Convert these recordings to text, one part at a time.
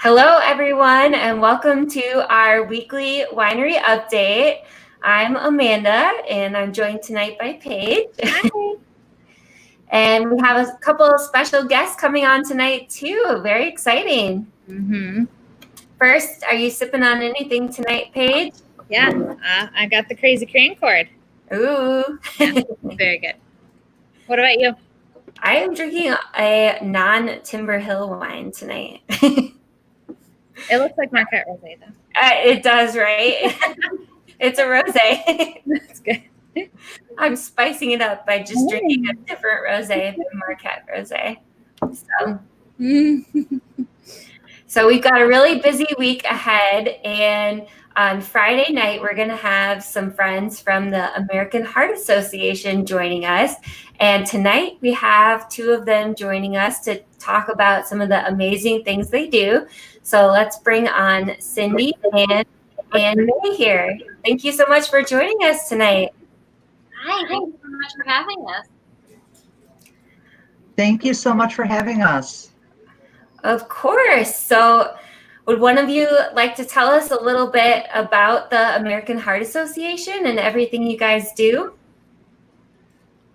Hello, everyone, and welcome to our weekly winery update. I'm Amanda, and I'm joined tonight by Paige. Hi. And we have a couple of special guests coming on tonight, too. Very exciting. First, are you sipping on anything tonight, Paige? Yeah, I got the Crazy Crane cord. Ooh. Yeah, very good. What about you? I am drinking a non-Timber Hill wine tonight. It looks like Marquette Rosé, though. It does, right? It's a rosé. That's good. I'm spicing it up by just drinking a different rosé than Marquette Rosé. So we've got a really busy week ahead, and on Friday night, we're going to have some friends from the American Heart Association joining us. And tonight, we have two of them joining us to talk about some of the amazing things they do. So let's bring on Cindy and May here. Thank you so much for joining us tonight. Hi, thank you so much for having us. Thank you so much for having us. Of course. So would one of you like to tell us a little bit about the American Heart Association and everything you guys do?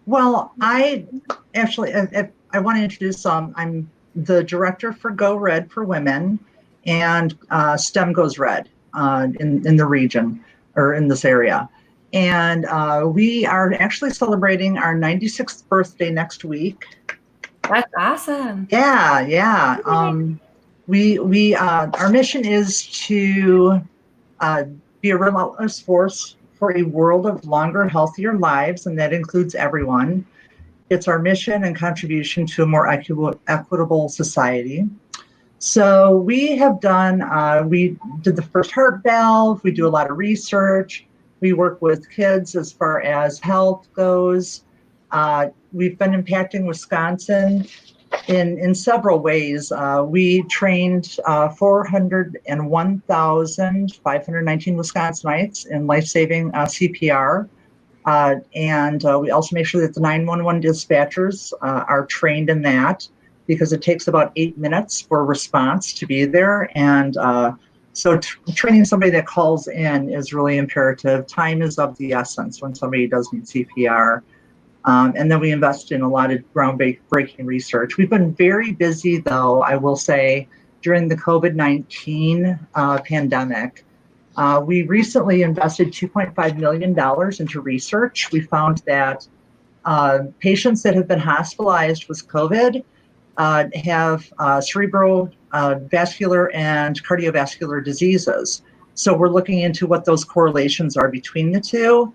Well, I want to introduce, I'm the director for Go Red for Women and STEM Goes Red in the region or in this area. And we are actually celebrating our 96th birthday next week. That's awesome. Yeah. Our mission is to be a relentless force for a world of longer, healthier lives, and that includes everyone. It's our mission and contribution to a more equitable society. So we have done, we did the first heart valve, we do a lot of research, we work with kids as far as health goes. We've been impacting Wisconsin in several ways. We trained 401,519 Wisconsinites in life-saving CPR. And we also make sure that the 911 dispatchers are trained in that, because it takes about 8 minutes for response to be there. And so training somebody that calls in is really imperative. Time is of the essence when somebody does need CPR. And then we invest in a lot of groundbreaking research. We've been very busy, though, I will say, during the COVID-19 pandemic. We recently invested $2.5 million into research. We found that patients that have been hospitalized with COVID have cerebrovascular and cardiovascular diseases. So we're looking into what those correlations are between the two.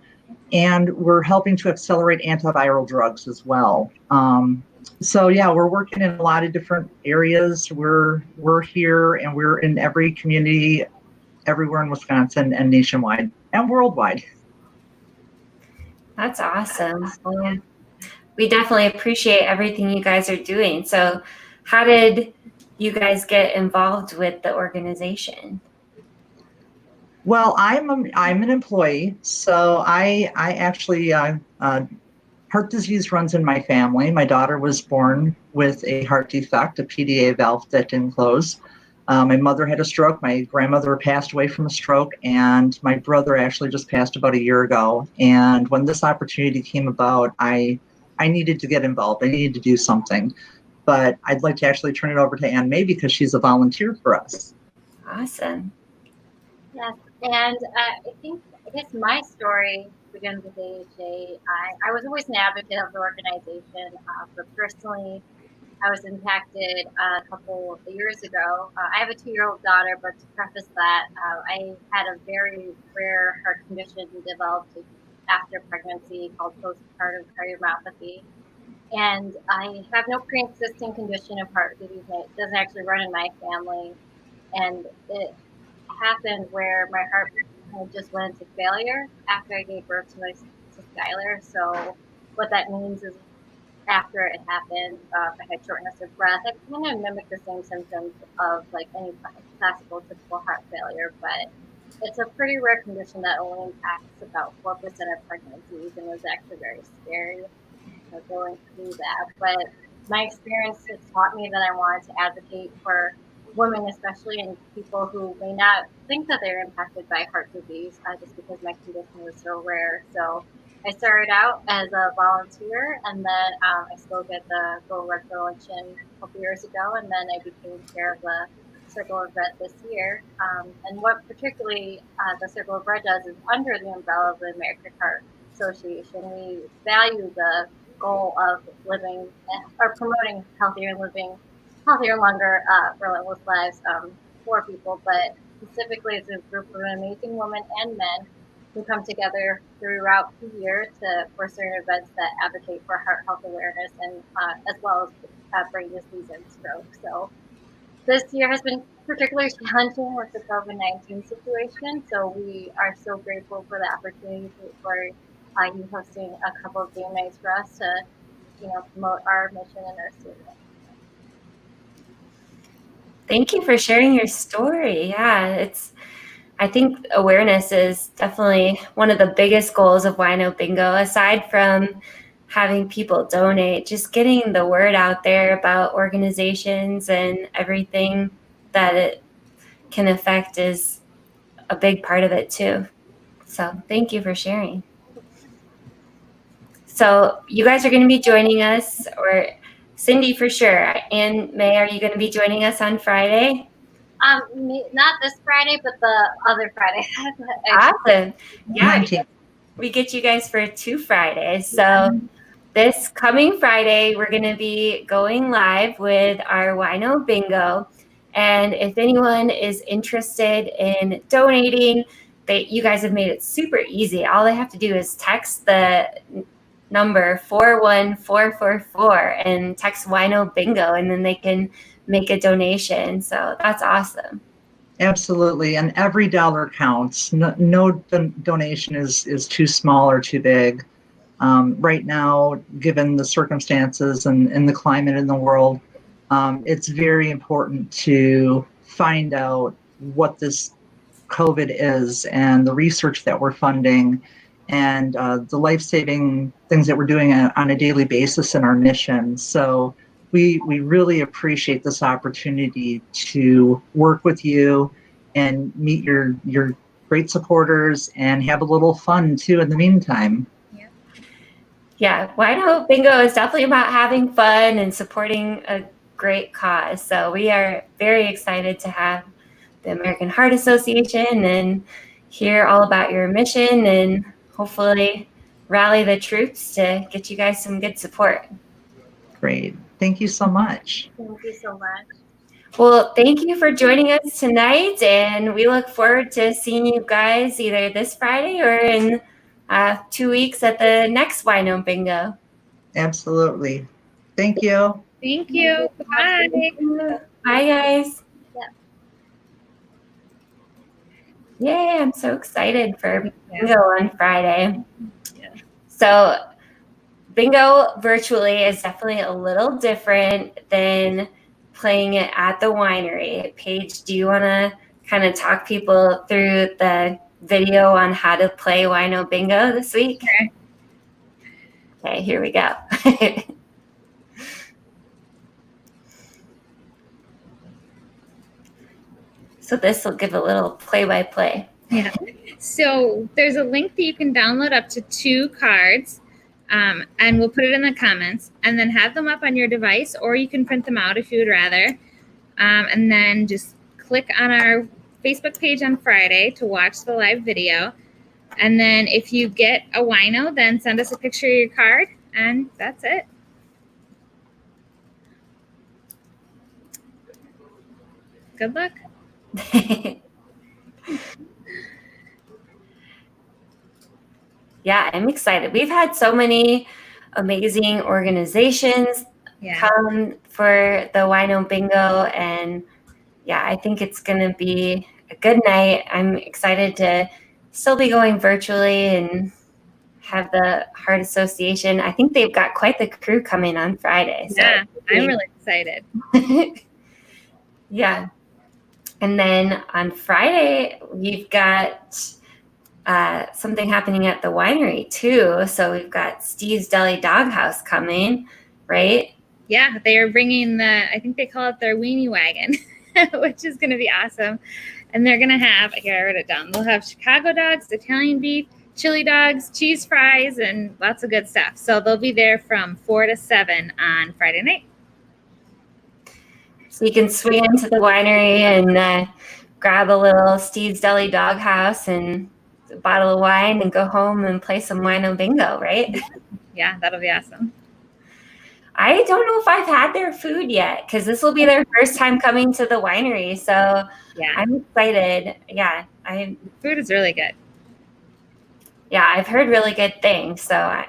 And we're helping to accelerate antiviral drugs as well. So yeah, we're working in a lot of different areas. We're here and we're in every community, everywhere in Wisconsin and nationwide and worldwide. That's awesome. Well, we definitely appreciate everything you guys are doing. So how did you guys get involved with the organization? Well, I'm an employee, so I actually heart disease runs in my family. My daughter was born with a heart defect, a PDA valve that didn't close. My mother had a stroke. My grandmother passed away from a stroke, and my brother actually just passed about a year ago. And when this opportunity came about, I needed to get involved. I needed to do something. But I'd like to actually turn it over to Ann May because she's a volunteer for us. Awesome. Yes, and I guess my story begins with AHA. I was always an advocate of the organization, but personally, I was impacted a couple of years ago. I have a 2-year-old daughter, but to preface that, I had a very rare heart condition developed after pregnancy called postpartum cardiomyopathy. And I have no pre-existing condition of heart disease. It doesn't actually run in my family. And it happened where my heart just went into failure after I gave birth to Skylar. So what that means is after it happened, I had shortness of breath. It kind of mimicked the same symptoms of like any classical typical heart failure, but it's a pretty rare condition that only impacts about 4% of pregnancies, and it was actually very scary going through that. But my experience has taught me that I wanted to advocate for women especially, and people who may not think that they're impacted by heart disease just because my condition was so rare. So I started out as a volunteer, and then I spoke at the Global Red Coalition a couple years ago, and then I became chair of the Circle of Red this year. And what particularly the Circle of Red does is under the umbrella of the American Heart Association, we value the goal of living or promoting healthier living, healthier, longer, relentless lives for people. But specifically, it's a group of amazing women and men who come together throughout the year for certain events that advocate for heart health awareness and as well as brain disease and stroke. So this year has been particularly challenging with the COVID-19 situation. So we are so grateful for the opportunity for you hosting a couple of game nights for us to, promote our mission and our statement. Thank you for sharing your story. Yeah, I think awareness is definitely one of the biggest goals of Wino Bingo, aside from having people donate, just getting the word out there about organizations and everything that it can affect is a big part of it too. So thank you for sharing. So you guys are going to be joining us, or Cindy for sure, and May, are you going to be joining us on Friday? Not this Friday, but the other Friday. Awesome. Yeah, 19th. we get you guys for 2 Fridays. So this coming Friday, we're going to be going live with our Wino Bingo. And if anyone is interested in donating, you guys have made it super easy. All they have to do is text the number 41444 and text Wino Bingo, and then they can make a donation. So that's awesome. Absolutely, and every dollar counts. No donation is too small or too big. Right now, given the circumstances and the climate in the world, it's very important to find out what this COVID is and the research that we're funding and the life-saving things that we're doing on a daily basis in our mission. So we really appreciate this opportunity to work with you and meet your great supporters and have a little fun too in the meantime. Yeah, Wino Bingo is definitely about having fun and supporting a great cause. So we are very excited to have the American Heart Association and hear all about your mission and hopefully rally the troops to get you guys some good support. Great. Thank you so much. Thank you so much. Well, thank you for joining us tonight, and we look forward to seeing you guys either this Friday or in 2 weeks at the next Wino Bingo. Absolutely. Thank you. Thank you. Bye. Bye, guys. Yeah. Yay, I'm so excited for Bingo on Friday. Yeah. So Bingo virtually is definitely a little different than playing it at the winery. Paige, do you want to kind of talk people through the video on how to play Wino Bingo this week? Okay, here we go. So this will give a little play-by-play. Yeah. So there's a link that you can download up to 2 cards, and we'll put it in the comments, and then have them up on your device, or you can print them out if you would rather. And then just click on our Facebook page on Friday to watch the live video. And then if you get a wino, then send us a picture of your card, and that's it. Good luck. Yeah, I'm excited. We've had so many amazing organizations come for the Wino Bingo, and yeah, I think it's going to be a good night. I'm excited to still be going virtually and have the Heart Association. I think they've got quite the crew coming on Friday. So Yeah, I'm really excited. Yeah. And then on Friday, we've got something happening at the winery too. So we've got Steve's Deli Doghouse coming, right? Yeah, they are bringing I think they call it their weenie wagon. which is going to be awesome. And they're going to have, here, I wrote it down. They'll have Chicago dogs, Italian beef, chili dogs, cheese fries, and lots of good stuff. So they'll be there from 4 to 7 on Friday night. So you can swing into the winery and grab a little Steve's Deli Doghouse and a bottle of wine and go home and play some Wino Bingo, right? Yeah, that'll be awesome. I don't know if I've had their food yet because this will be their first time coming to the winery. So Yeah, I'm excited. Yeah, food is really good. I've heard really good things. So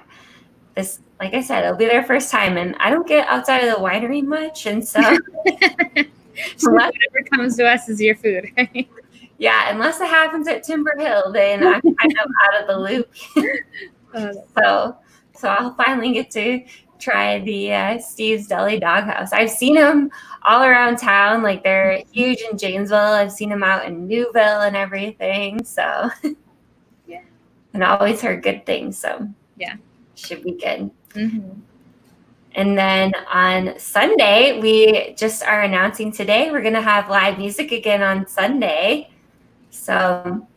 like I said, it'll be their first time, and I don't get outside of the winery much, and so So whatever comes to us is your food, right? yeah, unless it happens at Timber Hill, then I'm kind of out of the loop. So I'll finally get to try the Steve's Deli Doghouse. I've seen them all around town. Like, they're huge in Janesville. I've seen them out in Newville and everything. So Yeah. And I always heard good things. So Yeah. Should be good. Mm-hmm. And then on Sunday, we just are announcing today we're going to have live music again on Sunday. So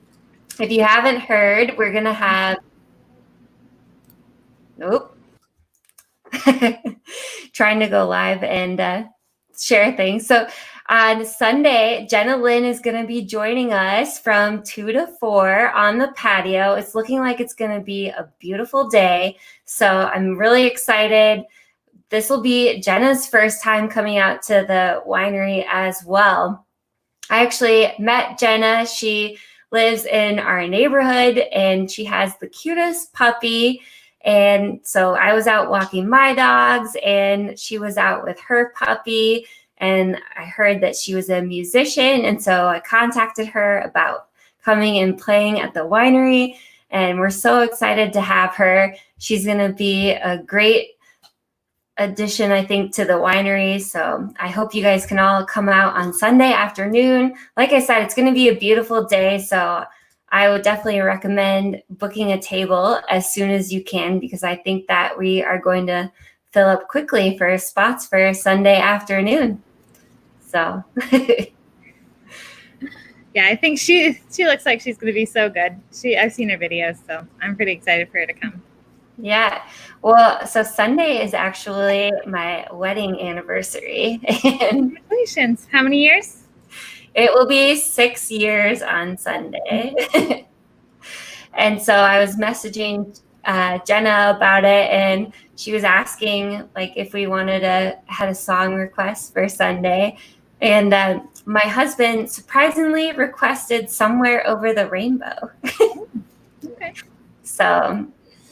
if you haven't heard, we're going to have trying to go live and share things. So on Sunday, Jenna Lynn is going to be joining us from 2 to 4 on the patio. It's looking like it's going to be a beautiful day. So I'm really excited. This will be Jenna's first time coming out to the winery as well. I actually met Jenna. She lives in our neighborhood and she has the cutest puppy. And so I was out walking my dogs and she was out with her puppy. And I heard that she was a musician. And so I contacted her about coming and playing at the winery. And we're so excited to have her. She's going to be a great addition, I think, to the winery. So I hope you guys can all come out on Sunday afternoon. Like I said, it's going to be a beautiful day. So I would definitely recommend booking a table as soon as you can, because I think that we are going to fill up quickly for spots for Sunday afternoon. So Yeah, I think she looks like she's going to be so good. I've seen her videos, so I'm pretty excited for her to come. Yeah. Well, so Sunday is actually my wedding anniversary. And Congratulations. How many years? it will be 6 years on Sunday. And so I was messaging Jenna about it, and she was asking like if we had a song request for Sunday. And my husband surprisingly requested Somewhere Over the Rainbow. Okay. So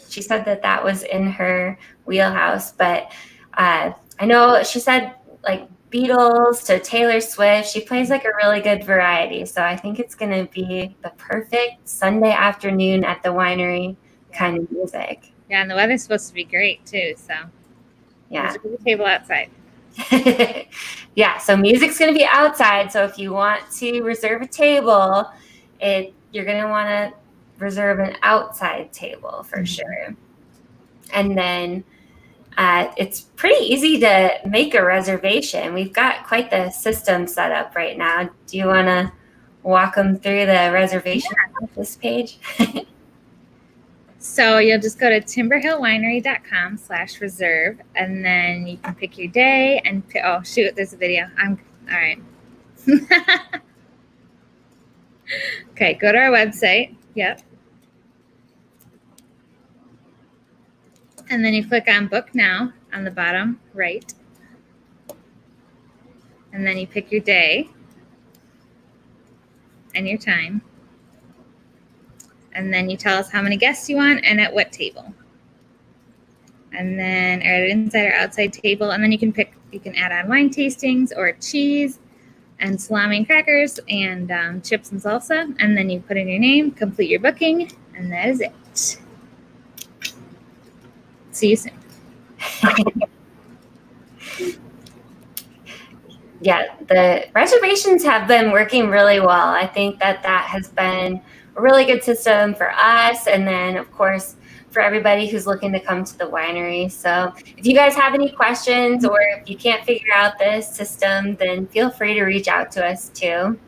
she said that was in her wheelhouse, but I know she said like Beatles to Taylor Swift. She plays like a really good variety. So I think it's going to be the perfect Sunday afternoon at the winery kind of music. Yeah, and the weather's supposed to be great too. So Yeah. there's a table outside. Yeah, so music's going to be outside. So if you want to reserve a table, you're going to want to reserve an outside table for sure. And then it's pretty easy to make a reservation. We've got quite the system set up right now. Do you want to walk them through the reservation on this page? So you'll just go to timberhillwinery.com/reserve, and then you can pick your day and oh shoot, there's a video. All right. Okay, go to our website. Yep. And then you click on book now on the bottom right. And then you pick your day and your time. And then you tell us how many guests you want and at what table. And then or at inside or outside table. And then you can add on wine tastings or cheese and salami and crackers and chips and salsa. And then you put in your name, complete your booking, and that is it. See you soon. Yeah, the reservations have been working really well. I think that has been a really good system for us. And then, of course, for everybody who's looking to come to the winery. So if you guys have any questions or if you can't figure out this system, then feel free to reach out to us too.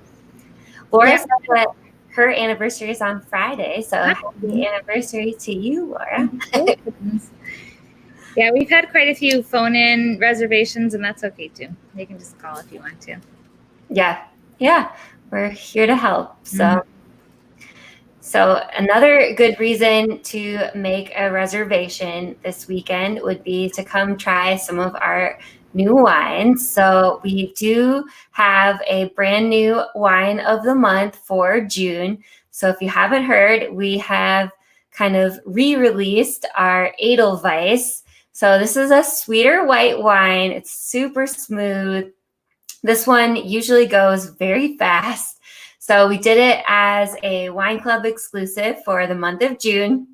Laura said that her anniversary is on Friday, so happy anniversary to you, Laura. Yeah, we've had quite a few phone-in reservations, and that's okay too. You can just call if you want to. Yeah, we're here to help. So another good reason to make a reservation this weekend would be to come try some of our new wines. So we do have a brand new wine of the month for June. So if you haven't heard, we have kind of re-released our Edelweiss. So this is a sweeter white wine. It's super smooth. This one usually goes very fast. So we did it as a wine club exclusive for the month of June.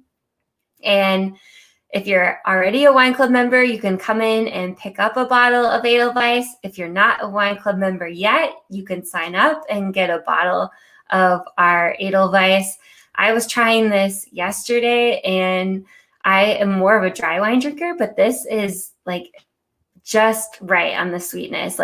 And if you're already a wine club member, you can come in and pick up a bottle of Edelweiss. If you're not a wine club member yet, you can sign up and get a bottle of our Edelweiss. I was trying this yesterday, and I am more of a dry wine drinker, but this is like just right on the sweetness.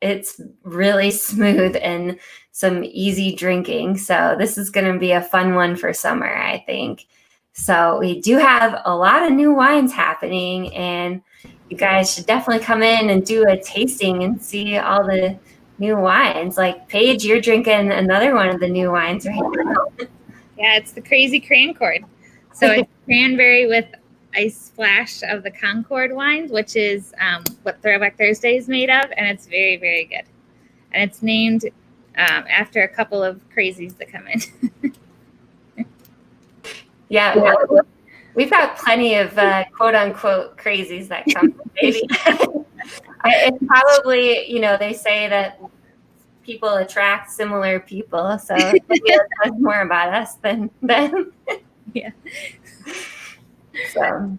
It's really smooth and some easy drinking. So this is going to be a fun one for summer, I think. So we do have a lot of new wines happening, and you guys should definitely come in and do a tasting and see all the new wines. Like Paige, you're drinking another one of the new wines right now. Yeah, it's the Crazy Crancord. So it's cranberry with a splash of the Concord wines, which is what Throwback Thursday is made of, and it's very, very good. And it's named after a couple of crazies that come in. Yeah, we've got plenty of quote-unquote crazies that come from baby. It's probably, they say that people attract similar people, so maybe that says more about us than them. Yeah. So,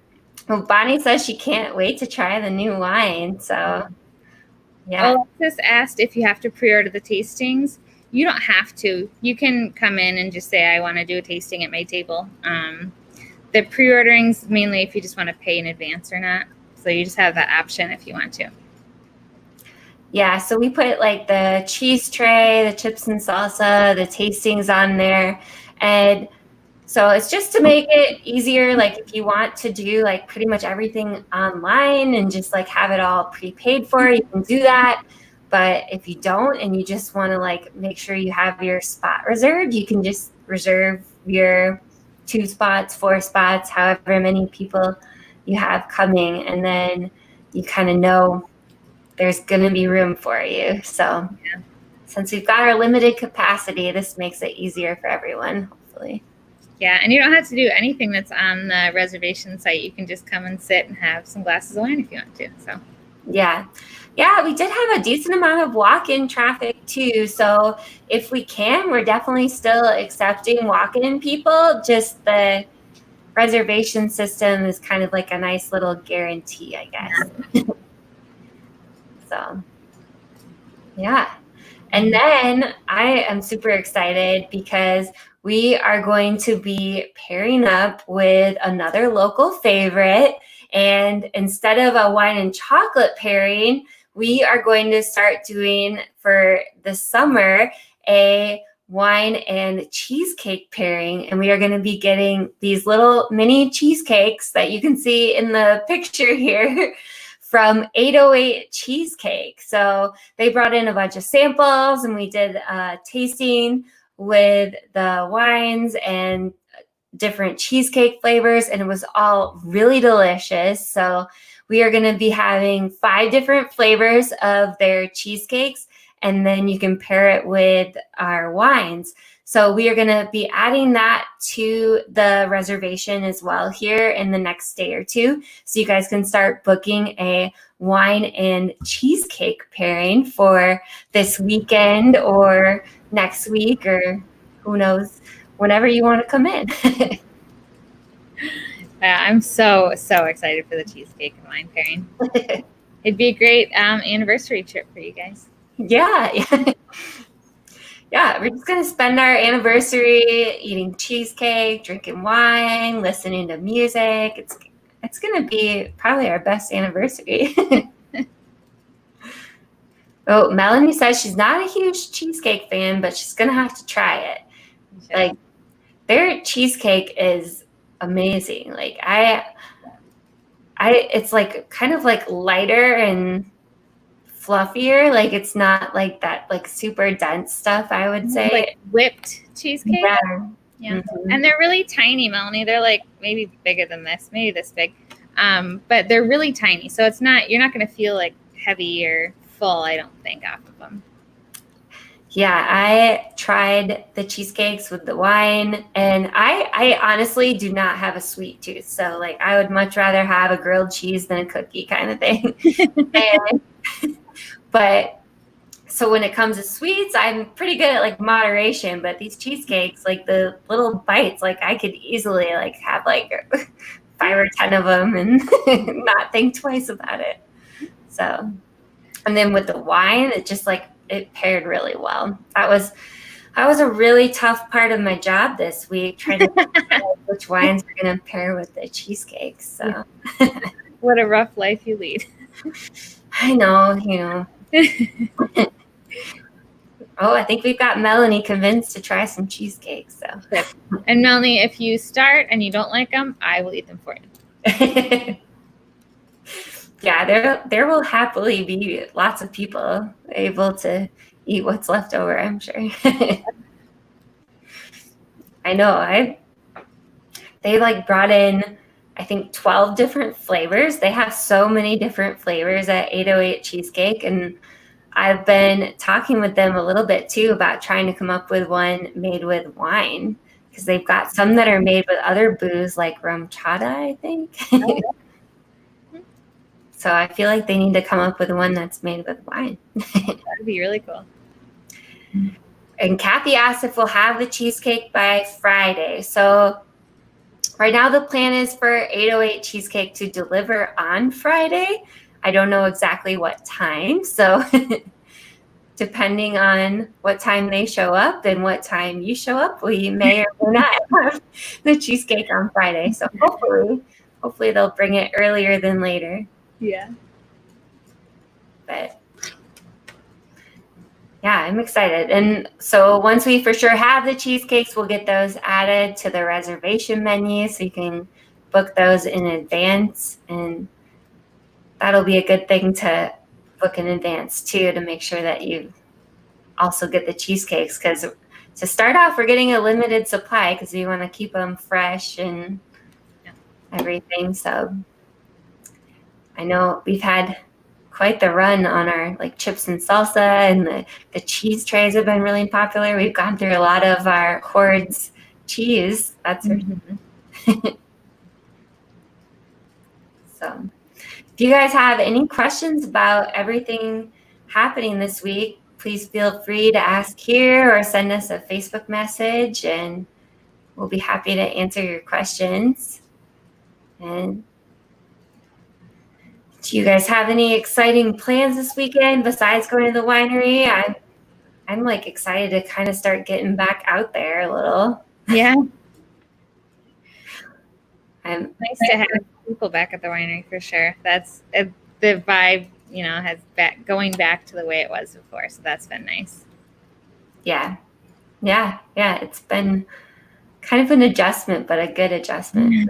well, Bonnie says she can't wait to try the new wine. So, yeah. Alexis asked if you have to pre-order the tastings. You don't have to. You can come in and just say, I want to do a tasting at my table. The pre-ordering's mainly if you just want to pay in advance or not. So you just have that option if you want to. Yeah, so we put like the cheese tray, the chips and salsa, the tastings on there. And so it's just to make it easier. Like if you want to do like pretty much everything online and just like have it all prepaid for, you can do that. But if you don't and you just want to like make sure you have your spot reserved, you can just reserve your 2 spots, 4 spots, however many people you have coming. And then you kind of know there's going to be room for you. So since we've got our limited capacity, this makes it easier for everyone, hopefully. Yeah, and you don't have to do anything that's on the reservation site. You can just come and sit and have some glasses of wine if you want to. So yeah, we did have a decent amount of walk-in traffic too. So if we can, we're definitely still accepting walk-in people. Just the reservation system is kind of like a nice little guarantee, I guess. So, yeah. And then I am super excited because we are going to be pairing up with another local favorite. And instead of a wine and chocolate pairing, we are going to start doing for the summer a wine and cheesecake pairing. And we are going to be getting these little mini cheesecakes that you can see in the picture here from 808 Cheesecake. So they brought in a bunch of samples and we did a tasting with the wines and different cheesecake flavors, and it was all really delicious. So we are going to be having 5 different flavors of their cheesecakes, and then you can pair it with our wines. So we are going to be adding that to the reservation as well here in the next day or 2. So you guys can start booking a wine and cheesecake pairing for this weekend or next week, or who knows, whenever you want to come in. I'm so excited for the cheesecake and wine pairing. It'd be a great anniversary trip for you guys. Yeah. Yeah, we're just gonna spend our anniversary eating cheesecake, drinking wine, listening to music. It's gonna be probably our best anniversary. Oh, Melanie says she's not a huge cheesecake fan, but she's gonna have to try it. Like, their cheesecake is amazing. Like it's like kind of like lighter and fluffier. Like it's not like that like super dense stuff, I would say. Like whipped cheesecake. Yeah. Yeah. Mhm. And they're really tiny, Melanie. They're like maybe bigger than this, maybe this big. But they're really tiny. So you're not going to feel like heavy or full, I don't think, off of them. Yeah, I tried the cheesecakes with the wine, and I honestly do not have a sweet tooth. So like I would much rather have a grilled cheese than a cookie kind of thing. But so when it comes to sweets, I'm pretty good at like moderation, but these cheesecakes, like the little bites, like I could easily like have like 5 or 10 of them and not think twice about it. So, and then with the wine, it just like it paired really well. That was a really tough part of my job this week, trying to decide which wines are going to pair with the cheesecakes. So, what a rough life you lead. I know, you know. Oh, I think we've got Melanie convinced to try some cheesecakes. So, and Melanie, if you start and you don't like them, I will eat them for you. Yeah, there will happily be lots of people able to eat what's left over, I'm sure. I know. They like brought in, I think, 12 different flavors. They have so many different flavors at 808 Cheesecake, and I've been talking with them a little bit too about trying to come up with one made with wine, because they've got some that are made with other booze like rum chata, I think. So I feel like they need to come up with one that's made with wine. That'd be really cool. And Kathy asked if we'll have the cheesecake by Friday. So right now the plan is for 808 Cheesecake to deliver on Friday. I don't know exactly what time. So depending on what time they show up and what time you show up, we may or may not have the cheesecake on Friday. So hopefully they'll bring it earlier than later. Yeah. But yeah, I'm excited. And so once we for sure have the cheesecakes, we'll get those added to the reservation menu so you can book those in advance. And that'll be a good thing to book in advance too, to make sure that you also get the cheesecakes, because to start off, we're getting a limited supply because we want to keep them fresh and everything. So I know we've had quite the run on our like chips and salsa, and the cheese trays have been really popular. We've gone through a lot of our Hordes cheese. That's So if you guys have any questions about everything happening this week, please feel free to ask here or send us a Facebook message, and we'll be happy to answer your questions. And do you guys have any exciting plans this weekend besides going to the winery? I'm like excited to kind of start getting back out there a little. Yeah. I'm nice to have people back at the winery for sure. That's the vibe, has going back to the way it was before. So that's been nice. Yeah. It's been kind of an adjustment, but a good adjustment.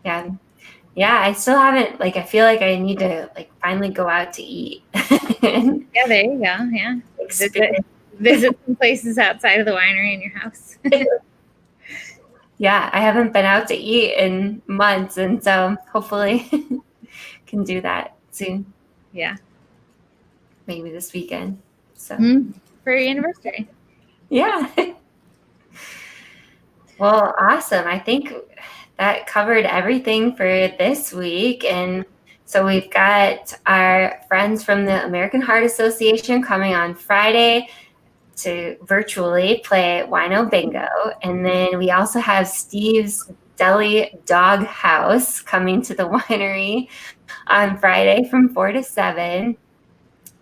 Yeah. I still haven't, like, I feel like I need to like finally go out to eat. Yeah, there you go. Yeah. Visit some places outside of the winery in your house. Yeah, I haven't been out to eat in months, and so hopefully can do that soon. Yeah. Maybe this weekend. So for your anniversary. Yeah. Well, awesome. I think that covered everything for this week. And so we've got our friends from the American Heart Association coming on Friday to virtually play Wino Bingo. And then we also have Steve's Deli Dog House coming to the winery on Friday from 4 to 7.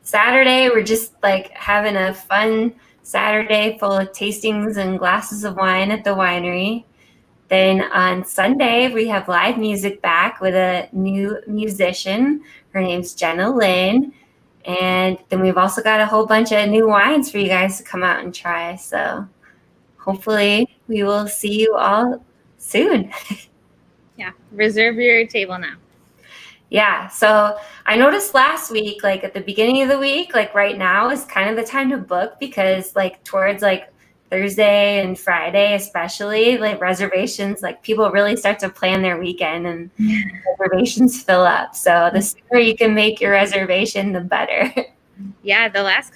Saturday, we're just like having a fun Saturday full of tastings and glasses of wine at the winery. Then on Sunday, we have live music back with a new musician. Her name's Jenna Lynn. And then we've also got a whole bunch of new wines for you guys to come out and try. So hopefully we will see you all soon. Yeah, reserve your table now. Yeah, so I noticed last week, like at the beginning of the week, like right now is kind of the time to book because like towards like Thursday and Friday, especially like reservations, like people really start to plan their weekend and reservations fill up. So the sooner you can make your reservation, the better. Yeah, the last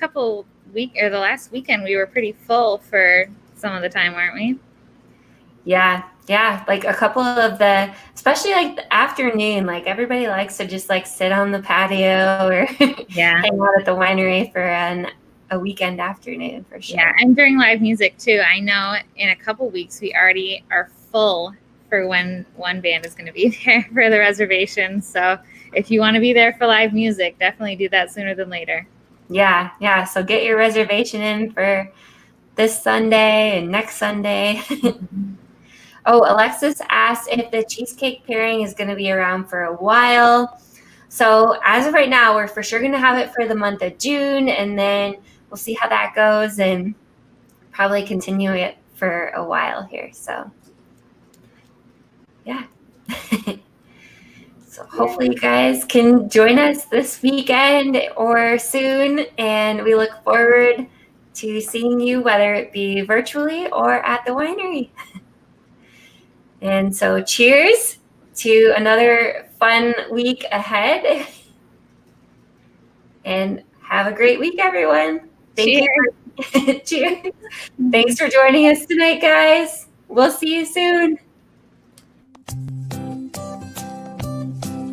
weekend we were pretty full for some of the time, weren't we? Yeah, like a couple of especially like the afternoon, like everybody likes to just like sit on the patio or hang out at the winery for a weekend afternoon for sure. Yeah, and during live music too. I know in a couple weeks we already are full for when one band is going to be there for the reservation. So if you want to be there for live music, definitely do that sooner than later. Yeah. So get your reservation in for this Sunday and next Sunday. Oh, Alexis asked if the cheesecake pairing is going to be around for a while. So as of right now, we're for sure going to have it for the month of June, and then we'll see how that goes and probably continue it for a while here. So, yeah. So hopefully you guys can join us this weekend or soon, and we look forward to seeing you, whether it be virtually or at the winery. And so cheers to another fun week ahead. And have a great week, everyone. Cheers. Thanks for joining us tonight, guys. We'll see you soon.